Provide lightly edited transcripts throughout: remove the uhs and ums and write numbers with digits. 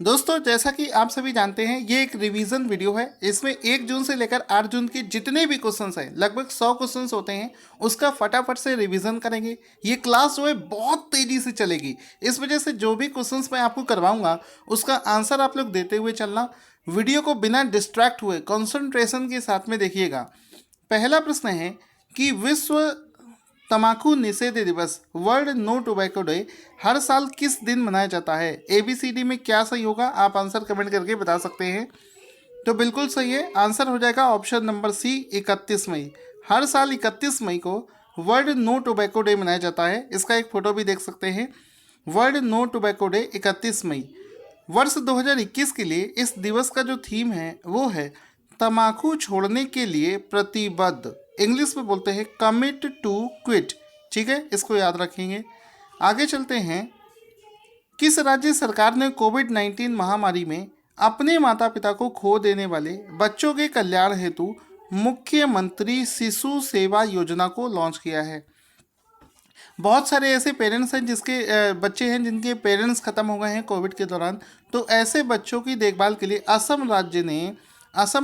दोस्तों, जैसा कि आप सभी जानते हैं, ये एक रिवीजन वीडियो है। इसमें 1 जून से लेकर 8 जून के जितने भी क्वेश्चंस हैं, लगभग 100 क्वेश्चंस होते हैं, उसका फटाफट से रिवीजन करेंगे। ये क्लास जो है बहुत तेज़ी से चलेगी। इस वजह से जो भी क्वेश्चंस मैं आपको करवाऊंगा, उसका आंसर आप लोग देते हुए चलना। वीडियो को बिना डिस्ट्रैक्ट हुए कंसंट्रेशन के साथ में देखिएगा। पहला प्रश्न है कि विश्व तम्बाकू निषेध दिवस, वर्ल्ड नो टोबैको डे, हर साल किस दिन मनाया जाता है? ABCD में क्या सही होगा? आप आंसर कमेंट करके बता सकते हैं। तो बिल्कुल सही है, आंसर हो जाएगा ऑप्शन नंबर सी, 31 मई। हर साल 31 मई को वर्ल्ड नो टोबैको डे मनाया जाता है। इसका एक फोटो भी देख सकते हैं। वर्ल्ड नो टोबैको डे 31 मई। वर्ष 2021 के लिए इस दिवस का जो थीम है वो है तम्बाकू छोड़ने के लिए प्रतिबद्ध। इंग्लिश में बोलते हैं कमिट टू क्विट। ठीक है, इसको याद रखेंगे। आगे चलते हैं। किस राज्य सरकार ने कोविड-19 महामारी में अपने माता पिता को खो देने वाले बच्चों के कल्याण हेतु मुख्यमंत्री शिशु सेवा योजना को लॉन्च किया है? बहुत सारे ऐसे पेरेंट्स हैं बच्चे हैं जिनके पेरेंट्स खत्म हो गए हैं कोविड के दौरान। तो ऐसे बच्चों की देखभाल के लिए असम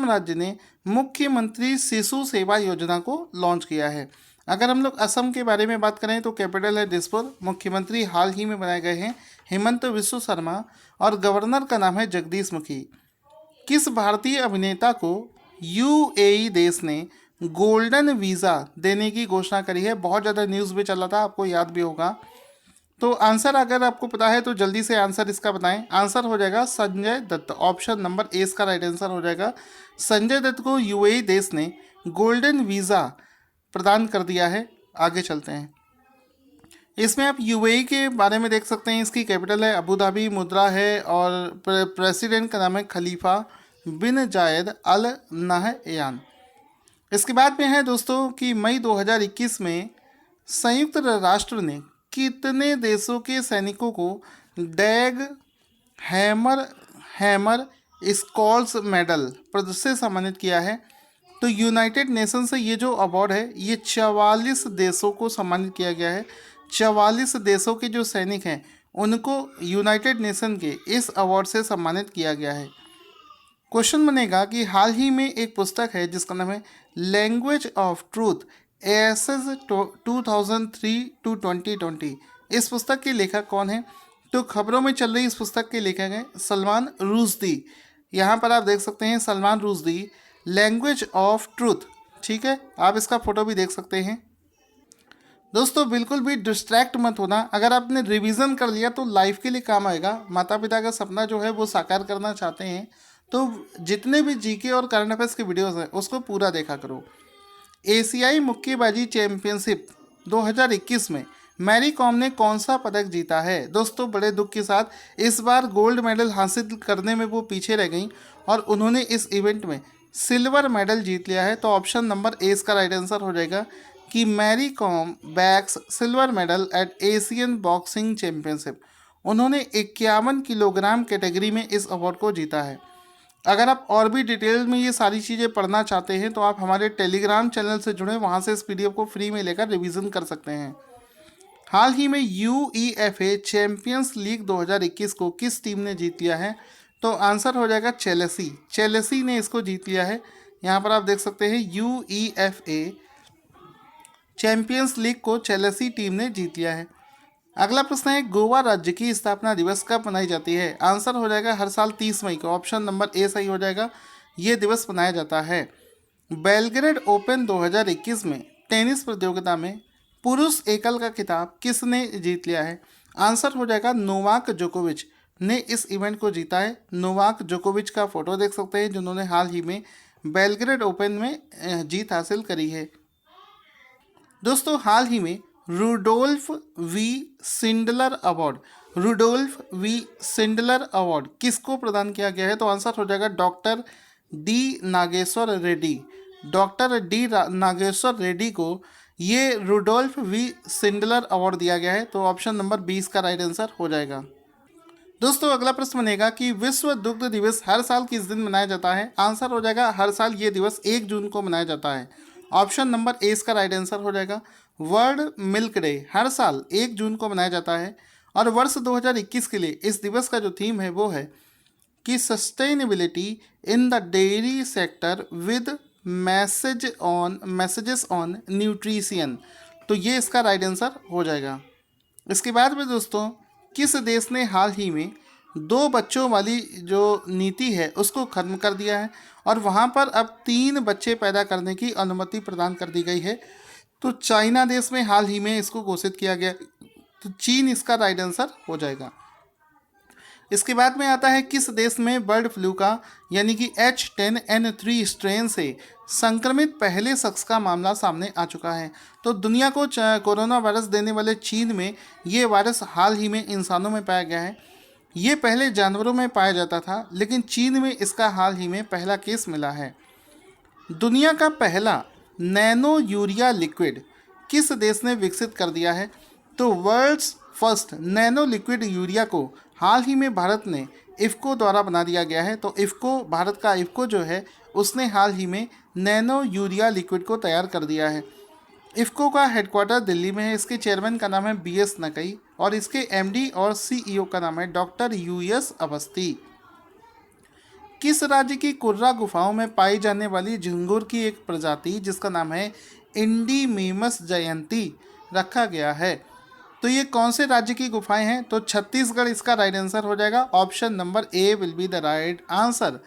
राज्य ने मुख्यमंत्री शिशु सेवा योजना को लॉन्च किया है। अगर हम लोग असम के बारे में बात करें तो कैपिटल है दिसपुर। मुख्यमंत्री हाल ही में बनाए गए हैं हेमंत विश्व शर्मा और गवर्नर का नाम है जगदीश मुखी। किस भारतीय अभिनेता को UAE देश ने गोल्डन वीज़ा देने की घोषणा करी है? बहुत ज़्यादा न्यूज़ में चला था, आपको याद भी होगा। तो आंसर अगर आपको पता है तो जल्दी से आंसर इसका बताएं। आंसर हो जाएगा Sanjay Dutt. Option number A इसका राइट आंसर हो जाएगा। संजय दत्त को UAE देश ने गोल्डन वीज़ा प्रदान कर दिया है। आगे चलते हैं। इसमें आप UAE के बारे में देख सकते हैं। इसकी कैपिटल है अबू धाबी, मुद्रा है और प्रेसिडेंट का नाम है खलीफा बिन जायद अल नहयान। इसके बाद में है दोस्तों कि मई 2021 में संयुक्त राष्ट्र ने कितने देशों के सैनिकों को डैग हैमर हैमर स्कॉल्स मेडल से सम्मानित किया है? तो यूनाइटेड नेशन से ये जो अवार्ड है ये 44 देशों को सम्मानित किया गया है। 44 देशों के जो सैनिक हैं उनको यूनाइटेड नेशन के इस अवार्ड से सम्मानित किया गया है। क्वेश्चन बनेगा कि हाल ही में एक पुस्तक है जिसका नाम है language of truth essays 2003 to 2020। इस पुस्तक के लेखक कौन है? तो खबरों में चल रही इस पुस्तक के लेखक हैं सलमान रुश्दी। यहाँ पर आप देख सकते हैं Salman Rushdie, language of truth. ठीक है, आप इसका फोटो भी देख सकते हैं। दोस्तों, बिल्कुल भी डिस्ट्रैक्ट मत होना। अगर आपने रिवीजन कर लिया तो लाइफ के लिए काम आएगा। माता पिता का सपना जो है वो साकार करना चाहते हैं तो जितने भी जीके और करंट अफेयर्स के वीडियोस हैं उसको पूरा देखा करो। एशियाई मुक्केबाजी चैंपियनशिप 2021 में मैरी कॉम ने कौन सा पदक जीता है? दोस्तों, बड़े दुख के साथ इस बार गोल्ड मेडल हासिल करने में वो पीछे रह गई और उन्होंने इस इवेंट में सिल्वर मेडल जीत लिया है। तो ऑप्शन नंबर ए इसका राइट आंसर हो जाएगा कि Mary Kom bags silver medal at Asian boxing championship. उन्होंने 51 किलोग्राम कैटेगरी में इस अवार्ड को जीता है। अगर आप और भी डिटेल में ये सारी चीज़ें पढ़ना चाहते हैं तो आप हमारे टेलीग्राम चैनल से जुड़े, वहाँ से इस PDF को फ्री में लेकर रिवीजन कर सकते हैं। हाल ही में UEFA चैंपियंस लीग 2021 को किस टीम ने जीत लिया है? तो आंसर हो जाएगा चेल्सी ने इसको जीत लिया है। यहाँ पर आप देख सकते हैं UEFA चैंपियंस लीग को चेल्सी टीम ने जीत लिया है। अगला प्रश्न है गोवा राज्य की स्थापना दिवस कब मनाई जाती है? आंसर हो जाएगा हर साल 30 मई को। ऑप्शन नंबर ए सही हो जाएगा, ये दिवस मनाया जाता है। बेलग्रेड ओपन 2021 में टेनिस प्रतियोगिता में पुरुष एकल का खिताब किसने जीत लिया है? आंसर हो जाएगा नोवाक जोकोविच ने इस इवेंट को जीता है। नोवाक जोकोविच का फोटो देख सकते हैं जिन्होंने हाल ही में बेलग्रेड ओपन में जीत हासिल करी है। दोस्तों, हाल ही में रुडोल्फ वी सिंडलर अवार्ड किसको प्रदान किया गया है? तो आंसर हो जाएगा डॉक्टर डी नागेश्वर रेड्डी को ये रुडोल्फ वी सिंडलर अवार्ड दिया गया है। तो ऑप्शन नंबर 20 का राइट आंसर हो जाएगा। दोस्तों, अगला प्रश्न बनेगा कि विश्व दुग्ध दिवस हर साल किस दिन मनाया जाता है? आंसर हो जाएगा हर साल ये दिवस 1 जून को मनाया जाता है। ऑप्शन नंबर ए इसका राइट आंसर हो जाएगा। वर्ल्ड मिल्क डे हर साल 1 जून को मनाया जाता है और वर्ष 2021 के लिए इस दिवस का जो थीम है वो है कि sustainability in the dairy sector with messages on nutrition. तो ये इसका राइट आंसर हो जाएगा। इसके बाद में दोस्तों, किस देश ने हाल ही में 2 बच्चों वाली जो नीति है उसको खत्म कर दिया है और वहाँ पर अब 3 बच्चे पैदा करने की अनुमति प्रदान कर दी गई है? तो चाइना देश में हाल ही में इसको घोषित किया गया। तो चीन इसका राइट आंसर हो जाएगा। इसके बाद में आता है किस देश में बर्ड फ्लू का यानी कि H10N3 स्ट्रेन से संक्रमित पहले शख्स का मामला सामने आ चुका है? तो दुनिया को कोरोना वायरस देने वाले चीन में ये वायरस हाल ही में इंसानों में पाया गया है। ये पहले जानवरों में पाया जाता था, लेकिन चीन में इसका हाल ही में पहला केस मिला है। दुनिया का पहला नैनो यूरिया लिक्विड किस देश ने विकसित कर दिया है? तो world's first nano liquid urea को हाल ही में भारत ने इफ़को द्वारा बना दिया गया है। तो इफ़को, भारत का इफ़को जो है उसने हाल ही में नैनो यूरिया लिक्विड को तैयार कर दिया है। इफ़को का हेडक्वार्टर दिल्ली में है। इसके चेयरमैन का नाम है BS नकई और इसके MD और CEO का नाम है डॉक्टर US अवस्थी। किस राज्य की कुर्रा गुफाओं में पाई जाने वाली झिंगुर की एक प्रजाति जिसका नाम है इंडीमीमस जयंती रखा गया है? तो ये कौन से राज्य की गुफाएं हैं? तो छत्तीसगढ़ इसका राइट आंसर हो जाएगा। Option number A will be the right answer.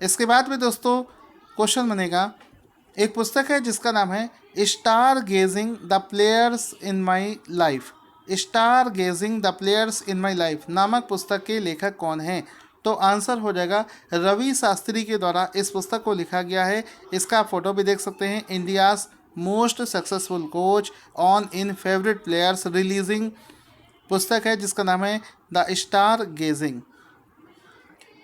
इसके बाद में दोस्तों क्वेश्चन बनेगा, एक पुस्तक है जिसका नाम है star gazing the players in my life. Star gazing the players in my life नामक पुस्तक के लेखक कौन हैं? तो आंसर हो जाएगा रवि शास्त्री के द्वारा इस पुस्तक को लिखा गया है। इसका आप फोटो भी देख सकते हैं। India's most successful coach on in favourite players releasing पुस्तक है जिसका नाम है द स्टार गेजिंग।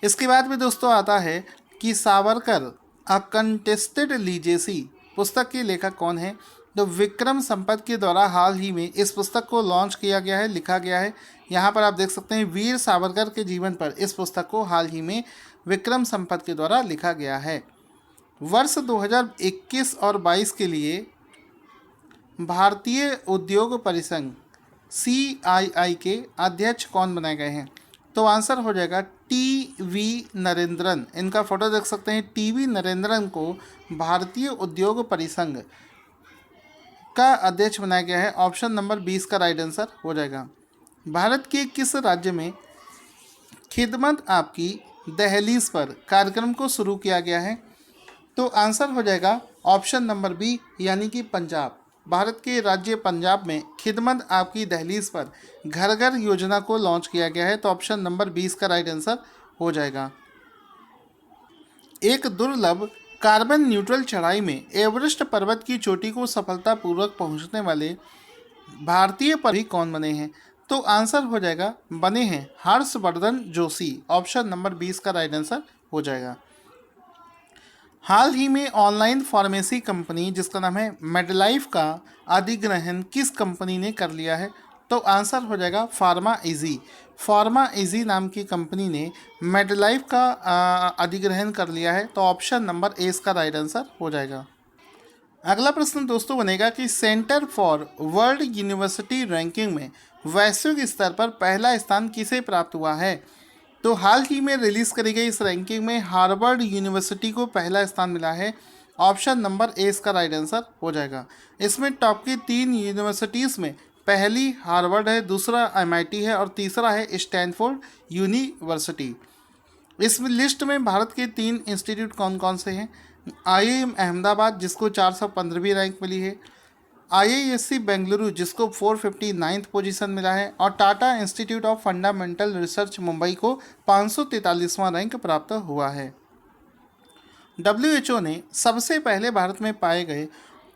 इसके बाद में दोस्तों आता है कि सावरकर अ कंटेस्टेड लीजेसी पुस्तक के लेखक कौन है? तो विक्रम संपत के द्वारा हाल ही में इस पुस्तक को लॉन्च किया गया है, लिखा गया है। यहाँ पर आप देख सकते हैं वीर सावरकर के जीवन पर इस पुस्तक को हाल ही में विक्रम संपत के द्वारा लिखा गया है। वर्ष 2021 और 22 के लिए भारतीय उद्योग परिसंघ CII के अध्यक्ष कौन बनाए गए हैं? तो आंसर हो जाएगा TV नरेंद्रन। इनका फोटो देख सकते हैं। TV नरेंद्रन को भारतीय उद्योग परिसंघ का अध्यक्ष बनाया गया है। ऑप्शन नंबर 20 का राइट आंसर हो जाएगा। भारत के किस राज्य में खिदमत आपकी दहलीज पर कार्यक्रम को शुरू किया गया है? तो आंसर हो जाएगा ऑप्शन नंबर B यानी कि पंजाब। भारत के राज्य पंजाब में खिदमत आपकी दहलीज पर घर घर योजना को लॉन्च किया गया है। तो ऑप्शन नंबर 20 का राइट आंसर हो जाएगा। एक दुर्लभ कार्बन न्यूट्रल चढ़ाई में एवरेस्ट पर्वत की चोटी को सफलतापूर्वक पहुंचने वाले भारतीय पर्वतारोही कौन बने हैं? तो आंसर हो जाएगा बने हैं हर्षवर्धन जोशी। ऑप्शन नंबर 20 का राइट आंसर हो जाएगा। हाल ही में ऑनलाइन फार्मेसी कंपनी जिसका नाम है मेडलाइफ का अधिग्रहण किस कंपनी ने कर लिया है? तो आंसर हो जाएगा फार्मा इजी। फार्मा इजी नाम की कंपनी ने मेडलाइफ का अधिग्रहण कर लिया है। तो ऑप्शन नंबर A इसका राइट आंसर हो जाएगा। अगला प्रश्न दोस्तों बनेगा कि centre for world university ranking में वैश्विक स्तर पर पहला स्थान किसे प्राप्त हुआ है? तो हाल ही में रिलीज़ करी गई इस रैंकिंग में हार्वर्ड यूनिवर्सिटी को पहला स्थान मिला है। ऑप्शन नंबर A इसका राइट आंसर हो जाएगा। इसमें टॉप की 3 यूनिवर्सिटीज़ में पहली हार्वर्ड है, दूसरा MIT है और तीसरा है स्टैनफोर्ड यूनिवर्सिटी। इस लिस्ट में भारत के 3 इंस्टीट्यूट कौन कौन से हैं? IIM अहमदाबाद जिसको 415वीं रैंक मिली है, IISc बेंगलुरु जिसको 459th पोजीशन मिला है और Tata institute of fundamental research Mumbai को 543वां रैंक प्राप्त हुआ है। WHO ने सबसे पहले भारत में पाए गए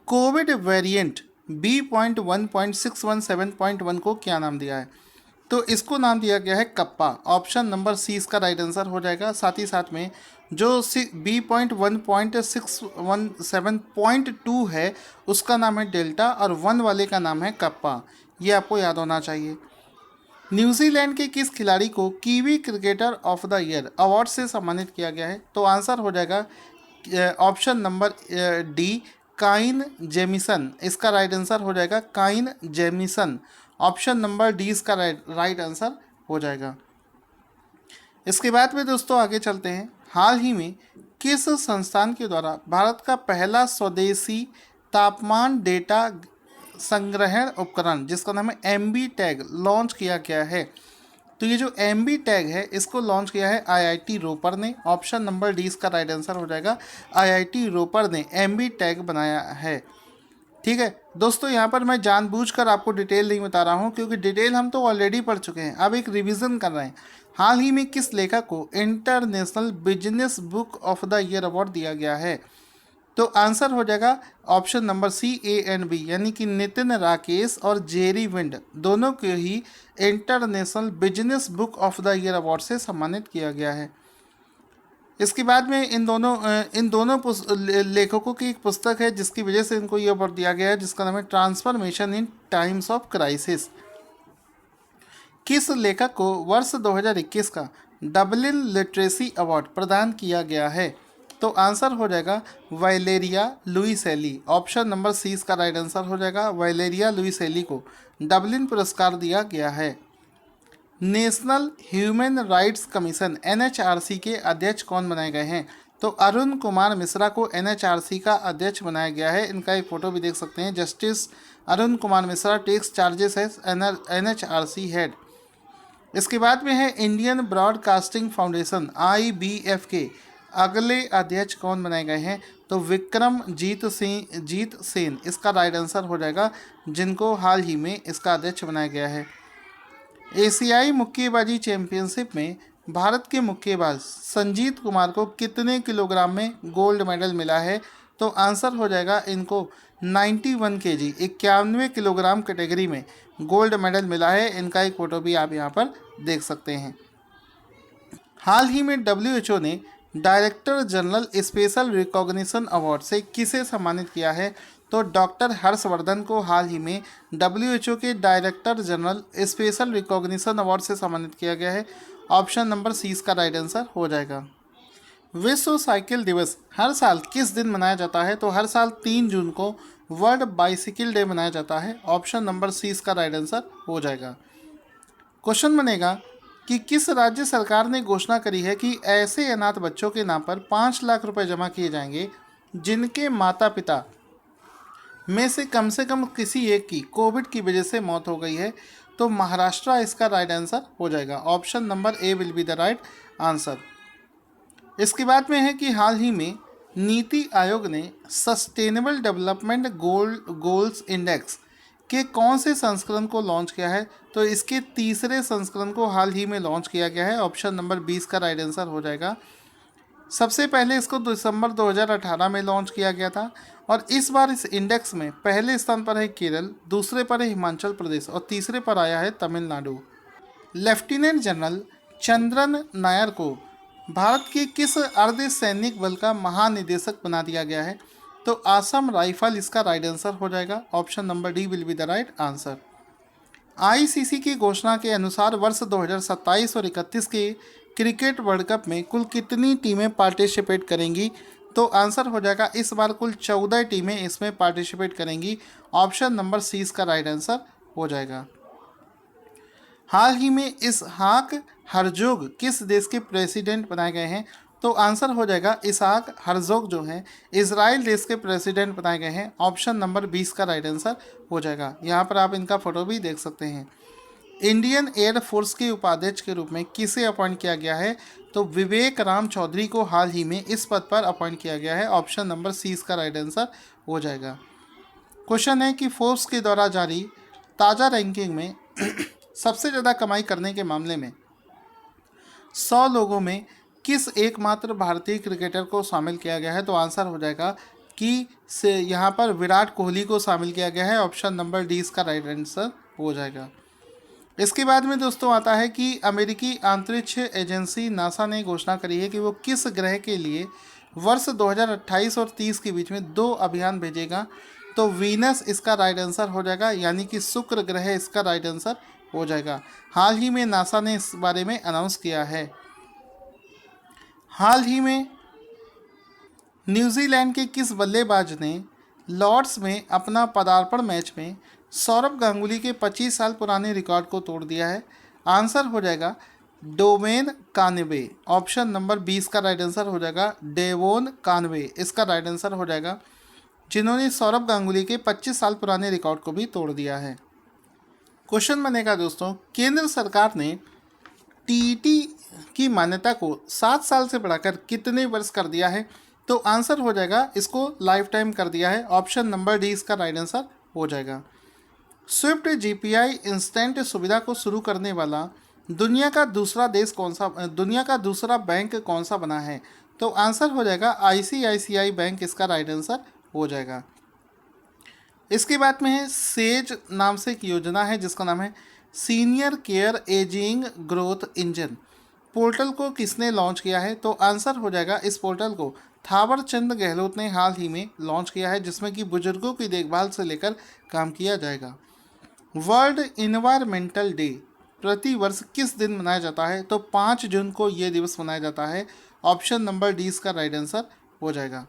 कोविड वेरिएंट B.1.617.1 को क्या नाम दिया है? तो इसको नाम दिया गया है कप्पा। ऑप्शन नंबर C इसका राइट आंसर हो जाएगा। साथ ही साथ में जो B.1.617.2 है उसका नाम है डेल्टा और 1 वाले का नाम है कप्पा। ये आपको याद होना चाहिए। न्यूजीलैंड के किस खिलाड़ी को Kiwi cricketer of the year award से सम्मानित किया गया है? तो आंसर हो जाएगा option number D Kyle Jamieson. इसका राइट आंसर हो जाएगा Kyle Jamieson. Option number D इसका राइट आंसर हो जाएगा। इसके बाद में दोस्तों आगे चलते हैं। हाल ही में किस संस्थान के द्वारा भारत का पहला स्वदेशी तापमान डेटा संग्रहण उपकरण, जिसका नाम है एमबी टैग, लॉन्च किया गया है? तो ये जो एमबी टैग है इसको लॉन्च किया है आईआईटी रोपर ने। ऑप्शन नंबर डी इसका राइट आंसर हो जाएगा। आईआईटी रोपर ने एमबी टैग बनाया है। ठीक है दोस्तों, यहाँ पर मैं जानबूझकर आपको डिटेल नहीं बता रहा हूँ क्योंकि डिटेल हम तो ऑलरेडी पढ़ चुके हैं, अब एक रिवीजन कर रहे हैं। हाल ही में किस लेखक को international business book of the year award दिया गया है? तो आंसर हो जाएगा option number C A and B, यानी कि नितिन राकेश और जेरी विंड दोनों को ही international business book of the year award से सम्मानित किया गया है। इसके बाद में इन दोनों लेखकों की एक पुस्तक है जिसकी वजह से इनको ये अवार्ड दिया गया है, जिसका नाम है transformation in times of crisis. किस लेखक को वर्ष 2021 का डबलिन लिटरेसी अवार्ड प्रदान किया गया है? तो आंसर हो जाएगा वालेरिया लुइसेली। ऑप्शन नंबर सी इसका राइट आंसर हो जाएगा। वालेरिया लुइसेली को डबलिन पुरस्कार दिया गया है। National human rights commission NHRC के अध्यक्ष कौन बनाए गए हैं? तो अरुण कुमार मिश्रा को एनएचआरसी का अध्यक्ष बनाया गया है। इनका एक फोटो भी देख सकते हैं। Justice Arun Kumar Mishra takes charges as NHRC head. इसके बाद में है इंडियन ब्रॉडकास्टिंग फाउंडेशन आईबीएफ के अगले अध्यक्ष कौन बनाए गए हैं? तो जीत सेन इसका राइट आंसर हो जाएगा, जिनको हाल ही में इसका अध्यक्ष बनाया गया है। एशियाई मुक्केबाजी चैंपियनशिप में भारत के मुक्केबाज संजीत कुमार को कितने किलोग्राम में गोल्ड मेडल मिला है? तो आंसर हो जाएगा इनको 91 केजी 91 किलोग्राम कैटेगरी में गोल्ड मेडल मिला है। इनका एक फ़ोटो भी आप यहाँ पर देख सकते हैं। हाल ही में डब्ल्यूएचओ ने director general special recognition award से किसे सम्मानित किया है? तो डॉक्टर हर्षवर्धन को हाल ही में डब्ल्यूएचओ के director general special recognition award से सम्मानित किया गया है। ऑप्शन नंबर सी इसका राइट आंसर हो जाएगा। विश्व साइकिल दिवस हर साल किस दिन मनाया जाता है? तो हर साल 3 जून को वर्ल्ड बाइसिकल डे मनाया जाता है। ऑप्शन नंबर सी इसका राइट आंसर हो जाएगा। क्वेश्चन बनेगा कि किस राज्य सरकार ने घोषणा करी है कि ऐसे अनाथ बच्चों के नाम पर 5 लाख रुपए जमा किए जाएंगे जिनके माता पिता में से कम किसी एक की कोविड की वजह से मौत हो गई है? तो महाराष्ट्र इसका राइट आंसर हो जाएगा। Option number A will be the right answer. इसके बाद में है कि हाल ही में नीति आयोग ने सस्टेनेबल डेवलपमेंट गोल्स इंडेक्स के कौन से संस्करण को लॉन्च किया है? तो इसके तीसरे संस्करण को हाल ही में लॉन्च किया गया है। ऑप्शन नंबर 20 का राइट आंसर हो जाएगा। सबसे पहले इसको दिसंबर 2018 में लॉन्च किया गया था और इस बार इस इंडेक्स में पहले स्थान पर है केरल, दूसरे पर है हिमाचल प्रदेश और तीसरे पर आया है तमिलनाडु। लेफ्टिनेंट जनरल चंद्रन नायर को भारत के किस अर्धसैनिक बल का महानिदेशक बना दिया गया है? तो आसम राइफल इसका राइट आंसर हो जाएगा। Option number D will be the right answer. ICC की घोषणा के अनुसार वर्ष 2027 और 31 के क्रिकेट वर्ल्ड कप में कुल कितनी टीमें पार्टिसिपेट करेंगी? तो आंसर हो जाएगा इस बार कुल 14 टीमें इसमें पार्टिसिपेट करेंगी। ऑप्शन नंबर सी इसका राइट आंसर हो जाएगा। हाल ही में इसहाक हर्जोग किस देश के प्रेसिडेंट बनाए गए हैं? तो आंसर हो जाएगा इसहाक हर्जोग जो हैं इजराइल देश के प्रेसिडेंट बनाए गए हैं। ऑप्शन नंबर 20 का राइट आंसर हो जाएगा। यहाँ पर आप इनका फोटो भी देख सकते हैं। इंडियन एयर फोर्स के उपाध्यक्ष के रूप में किसे अपॉइंट किया गया है? तो विवेक राम चौधरी को हाल ही में इस पद पर अपॉइंट किया गया है। ऑप्शन नंबर सी इसका राइट आंसर हो जाएगा। क्वेश्चन है कि फोर्ब्स के द्वारा जारी ताज़ा रैंकिंग में सबसे ज़्यादा कमाई करने के मामले में 100 लोगों में किस एकमात्र भारतीय क्रिकेटर को शामिल किया गया है? तो आंसर हो जाएगा कि से यहाँ पर विराट कोहली को शामिल किया गया है। ऑप्शन नंबर डी इसका राइट आंसर हो जाएगा। इसके बाद में दोस्तों आता है कि अमेरिकी अंतरिक्ष एजेंसी नासा ने घोषणा करी है कि वो किस ग्रह के लिए वर्ष 2028 और 30 के बीच में 2 अभियान भेजेगा। तो वीनस इसका राइट आंसर हो जाएगा, यानी कि शुक्र ग्रह इसका राइट आंसर हो जाएगा। हाल ही में नासा ने इस बारे में अनाउंस किया है। हाल ही में न्यूजीलैंड के किस बल्लेबाज ने लॉर्ड्स में अपना पदार्पण मैच में सौरव गांगुली के 25 साल पुराने रिकॉर्ड को तोड़ दिया है? आंसर हो जाएगा डोवेन कानवे। ऑप्शन नंबर 20 का राइट आंसर हो जाएगा डेवोन कानवे, इसका राइट आंसर हो जाएगा, जिन्होंने सौरभ गांगुली के 25 साल पुराने रिकॉर्ड को भी तोड़ दिया है। क्वेश्चन बनेगा दोस्तों, केंद्र सरकार ने टीईटी की मान्यता को 7 साल से बढ़ाकर कितने वर्ष कर दिया है? तो आंसर हो जाएगा, इसको लाइफ टाइम कर दिया है। ऑप्शन नंबर डी इसका राइट आंसर हो जाएगा। स्विफ्ट जीपीआई इंस्टेंट सुविधा को शुरू करने वाला दुनिया का दूसरा बैंक कौन सा बना है? तो आंसर हो जाएगा आईसीआईसीआई बैंक, इसका राइट आंसर हो जाएगा। इसके बाद में है सेज नाम से एक योजना है जिसका नाम है senior care ageing growth engine. Portal को किसने लॉन्च किया है? तो आंसर हो जाएगा, इस पोर्टल को थावरचंद गहलोत ने हाल ही में लॉन्च किया है, जिसमें कि बुजुर्गों की देखभाल से लेकर काम किया जाएगा। वर्ल्ड इन्वायरमेंटल डे प्रति वर्ष किस दिन मनाया जाता है? तो 5 जून को ये दिवस मनाया जाता है। ऑप्शन नंबर डी इसका राइट आंसर हो जाएगा।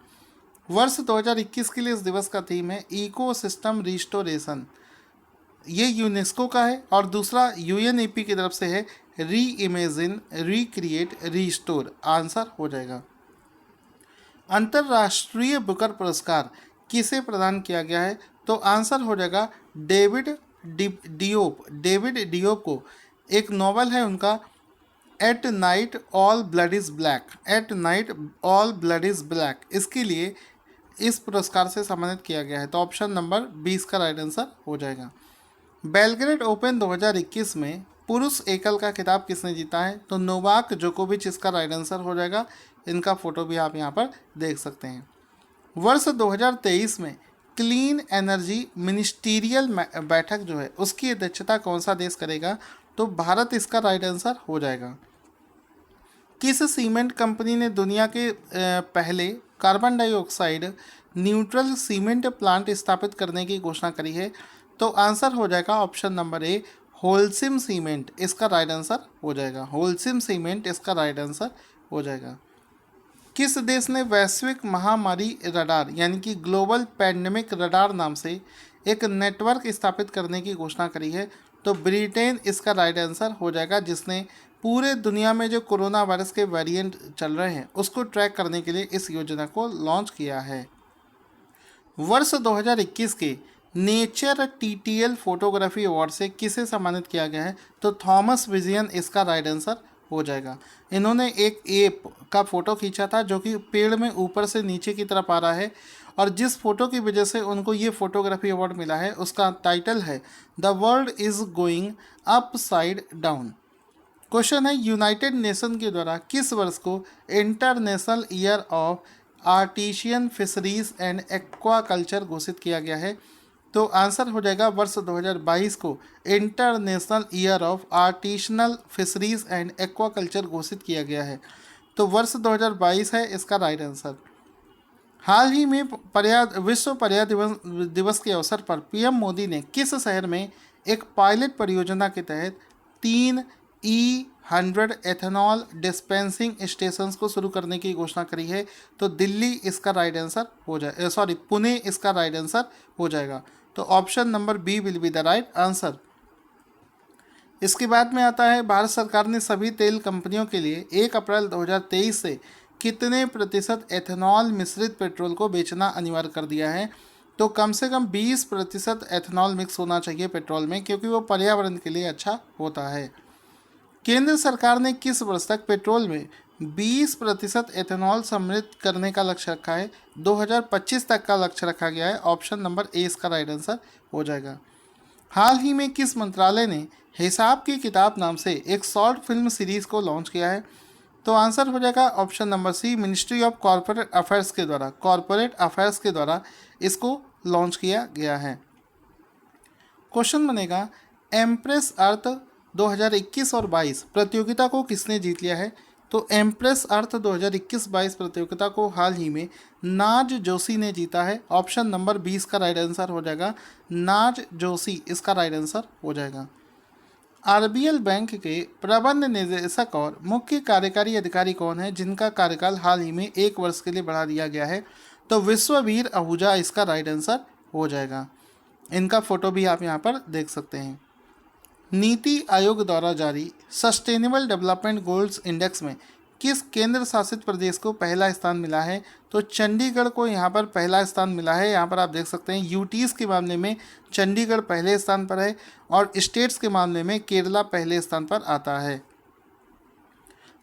वर्ष 2021 के लिए इस दिवस का थीम है इकोसिस्टम रिस्टोरेशन, ये यूनेस्को का है, और दूसरा यूएनईपी की तरफ से है री इमेजिन, रिक्रिएट, रिस्टोर। आंसर हो जाएगा। अंतर्राष्ट्रीय बुकर पुरस्कार किसे प्रदान किया गया है? तो आंसर हो जाएगा डेविड डियोप को। एक नॉवल है उनका at night all blood is black, at night all blood is black, इसके लिए इस पुरस्कार से सम्मानित किया गया है। तो ऑप्शन नंबर 20 का राइट आंसर हो जाएगा। बेलग्रेड ओपन 2021 में पुरुष एकल का खिताब किसने जीता है? तो नोवाक जोकोविच, इसका राइट आंसर हो जाएगा। इनका फोटो भी आप यहाँ पर देख सकते हैं। वर्ष 2023 में क्लीन एनर्जी मिनिस्टीरियल बैठक जो है उसकी अध्यक्षता कौन सा देश करेगा? तो भारत, इसका राइट आंसर हो जाएगा। किस सीमेंट कंपनी ने दुनिया के पहले carbon dioxide neutral cement plant स्थापित करने की घोषणा करी है? तो आंसर हो जाएगा ऑप्शन नंबर ए होलसिम सीमेंट, इसका राइट आंसर हो जाएगा। होलसिम सीमेंट, इसका राइट आंसर हो जाएगा। किस देश ने वैश्विक महामारी रडार यानी कि ग्लोबल पैंडेमिक रडार नाम से एक नेटवर्क स्थापित करने की घोषणा करी है? तो ब्रिटेन, इसका राइट आंसर हो जाएगा, जिसने पूरे दुनिया में जो कोरोना वायरस के वेरिएंट चल रहे हैं उसको ट्रैक करने के लिए इस योजना को लॉन्च किया है। वर्ष 2021 के नेचर टीटीएल फोटोग्राफी अवार्ड से किसे सम्मानित किया गया है? तो थॉमस विजियन, इसका राइट आंसर हो जाएगा। इन्होंने एक एप का फोटो खींचा था जो कि पेड़ में ऊपर से नीचे की तरफ आ रहा है, और जिस फोटो की वजह से उनको ये फोटोग्राफी अवार्ड मिला है उसका टाइटल है the world is going upside down. Question है, यूनाइटेड नेशन के द्वारा किस वर्ष को international year of artisan fisheries and aquaculture घोषित किया गया है? तो आंसर हो जाएगा, वर्ष 2022 को international year of artisanal fisheries and aquaculture घोषित किया गया है। तो वर्ष 2022 है इसका राइट आंसर। हाल ही में विश्व पर्यावरण दिवस के अवसर पर पीएम मोदी ने किस शहर में एक पायलट परियोजना के तहत 3 E100 एथेनॉल डिस्पेंसिंग स्टेशंस को शुरू करने की घोषणा करी है? तो दिल्ली, इसका राइट आंसर हो जाए, पुणे, इसका राइट आंसर हो जाएगा। तो option number B will be the right answer. इसके बाद में आता है, भारत सरकार ने सभी तेल कंपनियों के लिए 1 अप्रैल 2023 से कितने प्रतिशत एथेनॉल मिश्रित पेट्रोल को बेचना अनिवार्य कर दिया है? तो कम से कम 20% एथेनॉल मिक्स होना चाहिए पेट्रोल में, क्योंकि वो पर्यावरण के लिए अच्छा होता है। केंद्र सरकार ने किस वर्ष तक पेट्रोल में 20% एथेनॉल सम्मिलित करने का लक्ष्य रखा है? 2025 तक का लक्ष्य रखा गया है। ऑप्शन नंबर ए इसका राइट आंसर हो जाएगा। हाल ही में किस मंत्रालय ने हिसाब की किताब नाम से एक शॉर्ट फिल्म सीरीज को लॉन्च किया है? तो आंसर हो जाएगा option number C ministry of corporate affairs के द्वारा इसको लॉन्च किया गया है। क्वेश्चन बनेगा, एम्प्रेस अर्थ 2021 और 22 प्रतियोगिता को किसने जीत लिया है? तो एम्प्रेस अर्थ 2021-22 प्रतियोगिता को हाल ही में नाज जोशी ने जीता है। ऑप्शन नंबर 20 का राइट आंसर हो जाएगा, नाज जोशी, इसका राइट आंसर हो जाएगा। आरबीएल बैंक के प्रबंध निदेशक और मुख्य कार्यकारी अधिकारी कौन है जिनका कार्यकाल हाल ही में 1 वर्ष के लिए बढ़ा दिया गया है? तो विश्ववीर आहूजा, इसका राइट आंसर हो जाएगा। इनका फोटो भी आप यहाँ पर देख सकते हैं। नीति आयोग द्वारा जारी सस्टेनेबल डेवलपमेंट गोल्स इंडेक्स में किस केंद्र शासित प्रदेश को पहला स्थान मिला है? तो चंडीगढ़ को यहाँ पर पहला स्थान मिला है। यहाँ पर आप देख सकते हैं यूटीज़ के मामले में चंडीगढ़ पहले स्थान पर है और स्टेट्स के मामले में केरला पहले स्थान पर आता है।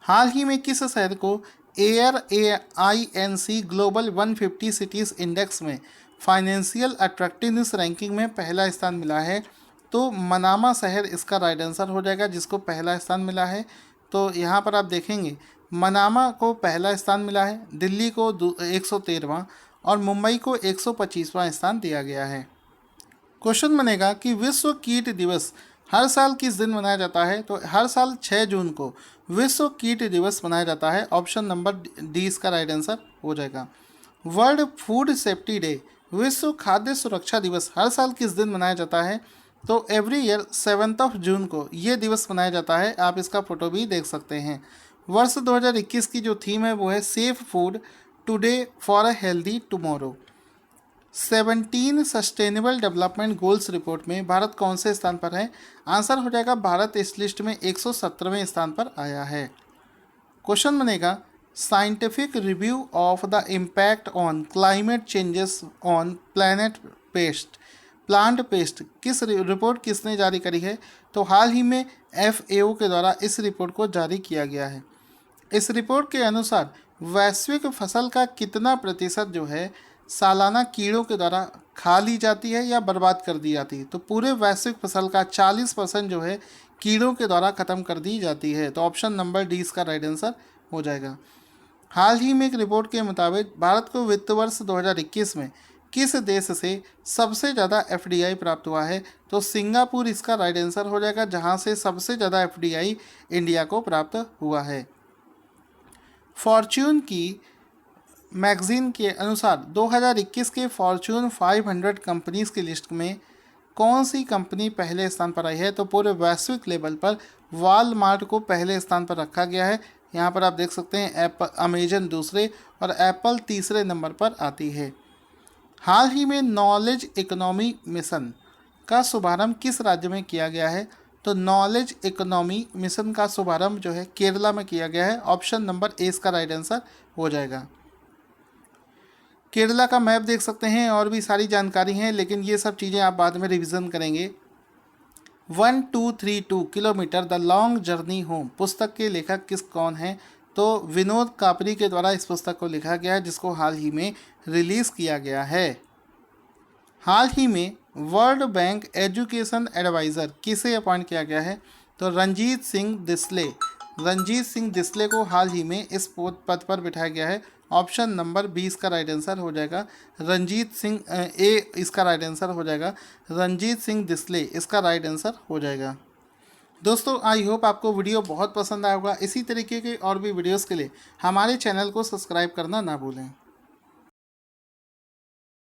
हाल ही में किस शहर को ARAINC ग्लोबल 150 सिटीज़ इंडेक्स में फाइनेंशियल अट्रैक्टिवनेस रैंकिंग में पहला स्थान मिला है? तो मनामा शहर इसका राइट आंसर हो जाएगा, जिसको पहला स्थान मिला है। तो यहाँ पर आप देखेंगे मनामा को पहला स्थान मिला है, दिल्ली को 113वां और मुंबई को 125वां स्थान दिया गया है। क्वेश्चन बनेगा कि विश्व कीट दिवस हर साल किस दिन मनाया जाता है? तो हर साल 6 जून को विश्व कीट दिवस मनाया जाता है। ऑप्शन नंबर डी इसका राइट आंसर हो जाएगा। वर्ल्ड फूड सेफ्टी डे विश्व खाद्य सुरक्षा दिवस हर साल किस दिन मनाया जाता है? तो एवरी ईयर 7 जून को ये दिवस मनाया जाता है। आप इसका फोटो भी देख सकते हैं। वर्ष 2021 की जो थीम है वो है safe food today for a healthy tomorrow. 17 sustainable development goals report में भारत कौन से स्थान पर है? आंसर हो जाएगा भारत इस लिस्ट में 117वें स्थान पर आया है। क्वेश्चन बनेगा scientific review of the impact on climate changes on plant paste किस रिपोर्ट किसने जारी करी है? तो हाल ही में FAO के द्वारा इस रिपोर्ट को जारी किया गया है। इस रिपोर्ट के अनुसार वैश्विक फसल का कितना प्रतिशत जो है सालाना कीड़ों के द्वारा खा ली जाती है या बर्बाद कर दी जाती है? तो पूरे वैश्विक फसल का 40% जो है कीड़ों के द्वारा ख़त्म कर दी जाती है। तो ऑप्शन नंबर डी इसका राइट आंसर हो जाएगा। हाल ही में एक रिपोर्ट के मुताबिक भारत को वित्त वर्ष 2021 में किस देश से सबसे ज़्यादा FDI प्राप्त हुआ है? तो सिंगापुर इसका राइट आंसर हो जाएगा, जहां से सबसे ज़्यादा FDI इंडिया को प्राप्त हुआ है। फॉर्च्यून की मैगजीन के अनुसार 2021 के फॉर्च्यून 500 कंपनीज़ की लिस्ट में कौन सी कंपनी पहले स्थान पर आई है? तो पूरे वैश्विक लेवल पर वॉलमार्ट को पहले स्थान पर रखा गया है। यहाँ पर आप देख सकते हैं अमेजन दूसरे और एप्पल तीसरे नंबर पर आती है। हाल ही में नॉलेज इकोनॉमी मिशन का शुभारंभ किस राज्य में किया गया है? तो नॉलेज इकोनॉमी मिशन का शुभारंभ जो है केरला में किया गया है। ऑप्शन नंबर ए इसका राइट आंसर हो जाएगा। केरला का मैप देख सकते हैं और भी सारी जानकारी है, लेकिन ये सब चीज़ें आप बाद में रिवीजन करेंगे। 1232 kilometre the long journey home पुस्तक के लेखक कौन हैं? तो विनोद कापरी के द्वारा इस पुस्तक को लिखा गया है, जिसको हाल ही में रिलीज़ किया गया है। हाल ही में वर्ल्ड बैंक एजुकेशन एडवाइज़र किसे अपॉइंट किया गया है? तो रंजीत सिंह दिस्ले को हाल ही में इस पद पर बिठाया गया है। ऑप्शन नंबर 20 का राइट आंसर हो जाएगा। इसका राइट आंसर हो जाएगा। रंजीत सिंह दिस्ले इसका राइट आंसर हो जाएगा। दोस्तों, आई होप आपको वीडियो बहुत पसंद आया होगा। इसी तरीके के और भी वीडियोस के लिए हमारे चैनल को सब्सक्राइब करना ना भूलें।